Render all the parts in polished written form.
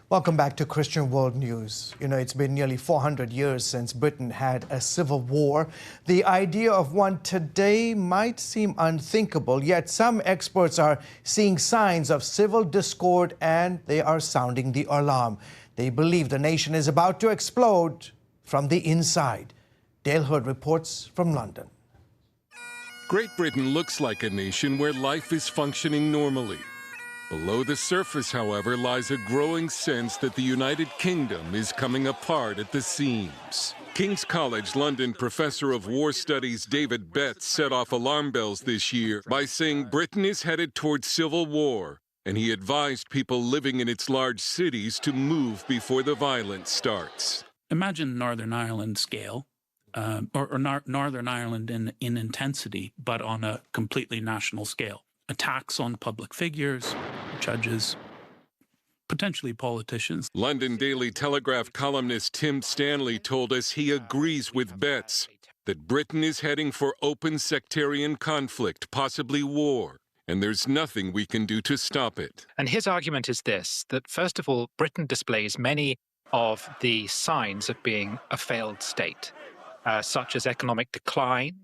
Welcome back to Christian World News. You know, it's been nearly 400 years since Britain had a civil war. The idea of one today might seem unthinkable, yet some experts are seeing signs of civil discord and they are sounding the alarm. They believe the nation is about to explode from the inside. Dale Hood reports from London. Great Britain looks like a nation where life is functioning normally. Below the surface, however, lies a growing sense that the United Kingdom is coming apart at the seams. King's College London professor of war studies David Betts set off alarm bells this year by saying Britain is headed towards civil war, and he advised people living in its large cities to move before the violence starts. Imagine Northern Ireland scale, or Northern Ireland in intensity, but on a completely national scale. Attacks on public figures, judges, potentially politicians. London Daily Telegraph columnist Tim Stanley told us he agrees with Betts that Britain is heading for open sectarian conflict, possibly war, and there's nothing we can do to stop it. And his argument is this, that first of all, Britain displays many of the signs of being a failed state, such as economic decline,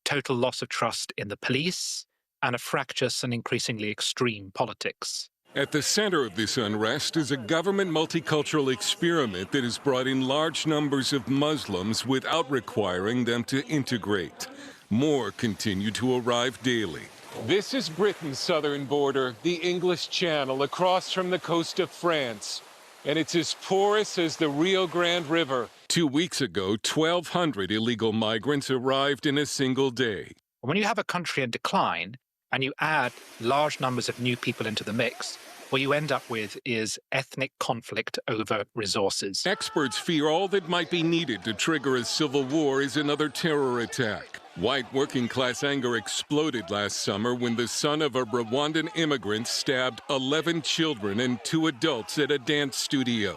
total loss of trust in the police, and a fractious and increasingly extreme politics. At the center of this unrest is a government multicultural experiment that has brought in large numbers of Muslims without requiring them to integrate. More continue to arrive daily. This is Britain's southern border, the English Channel, across from the coast of France. And it's as porous as the Rio Grande River. 2 weeks ago, 1,200 illegal migrants arrived in a single day. When you have a country in decline, and you add large numbers of new people into the mix, what you end up with is ethnic conflict over resources. Experts fear all that might be needed to trigger a civil war is another terror attack. White working-class anger exploded last summer when the son of a Rwandan immigrant stabbed 11 children and 2 adults at a dance studio.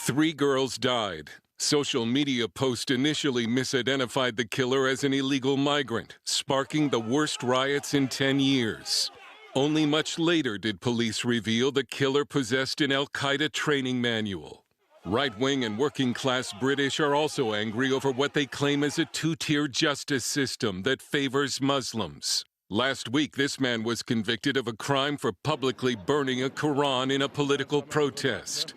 3 girls died. Social media posts initially misidentified the killer as an illegal migrant, sparking the worst riots in 10 years. Only much later did police reveal the killer possessed an Al-Qaeda training manual. Right-wing and working-class British are also angry over what they claim is a 2-tier justice system that favors Muslims. Last week, this man was convicted of a crime for publicly burning a Quran in a political protest.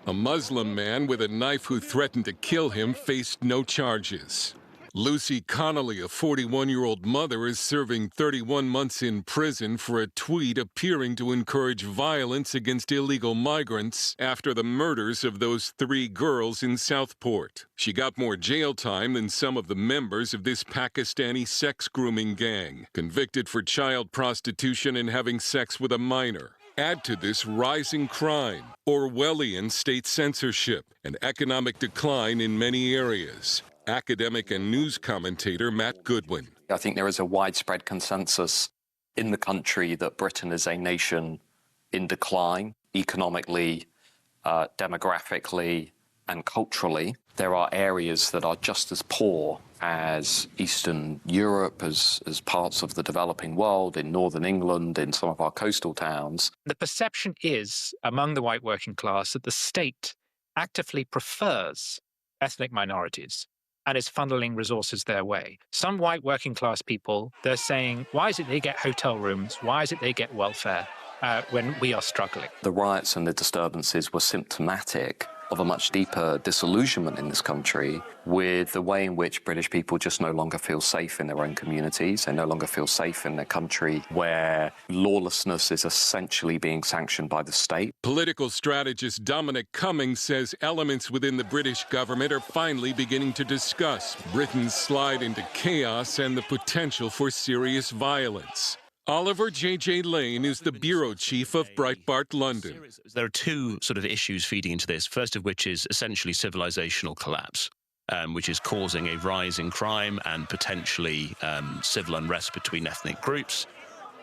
A Muslim man with a knife who threatened to kill him faced no charges. Lucy Connolly, a 41-year-old mother, is serving 31 months in prison for a tweet appearing to encourage violence against illegal migrants after the murders of those 3 girls in Southport. She got more jail time than some of the members of this Pakistani sex grooming gang, convicted for child prostitution and having sex with a minor. Add to this rising crime, Orwellian state censorship, and economic decline in many areas. Academic and news commentator Matt Goodwin. I think there is a widespread consensus in the country that Britain is a nation in decline, economically, demographically, and culturally. There are areas that are just as poor as Eastern Europe, as parts of the developing world, in Northern England, in some of our coastal towns. The perception is, among the white working class, that the state actively prefers ethnic minorities and is funneling resources their way. Some white working class people, they're saying, why is it they get hotel rooms? Why is it they get welfare when we are struggling? The riots and the disturbances were symptomatic of a much deeper disillusionment in this country with the way in which British people just no longer feel safe in their own communities. They no longer feel safe in their country where lawlessness is essentially being sanctioned by the state. Political strategist Dominic Cummings says elements within the British government are finally beginning to discuss Britain's slide into chaos and the potential for serious violence. Oliver J.J. Lane is the bureau chief of Breitbart London. There are 2 sort of issues feeding into this, first of which is essentially civilizational collapse, which is causing a rise in crime and potentially civil unrest between ethnic groups.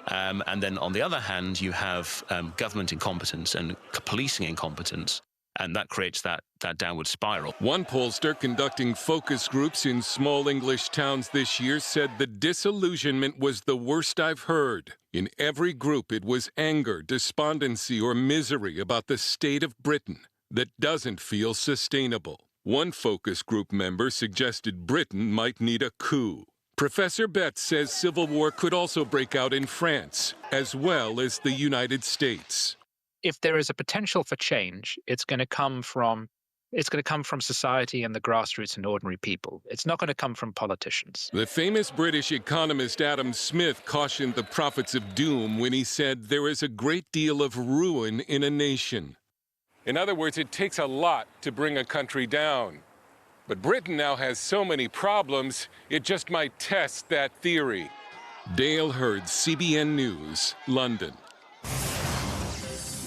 And then on the other hand, you have government incompetence and policing incompetence, and that creates that downward spiral. One pollster conducting focus groups in small English towns this year said the disillusionment was the worst I've heard. In every group, it was anger, despondency, or misery about the state of Britain. that doesn't feel sustainable. One focus group member suggested Britain might need a coup. Professor Betts says civil war could also break out in France, as well as the United States. If there is a potential for change, it's going to come from society and the grassroots and ordinary people. It's not going to come from politicians. The famous British economist Adam Smith cautioned the prophets of doom when he said there is a great deal of ruin in a nation. In other words, it takes a lot to bring a country down. But Britain now has so many problems, it just might test that theory. Dale Hurd, CBN News, London.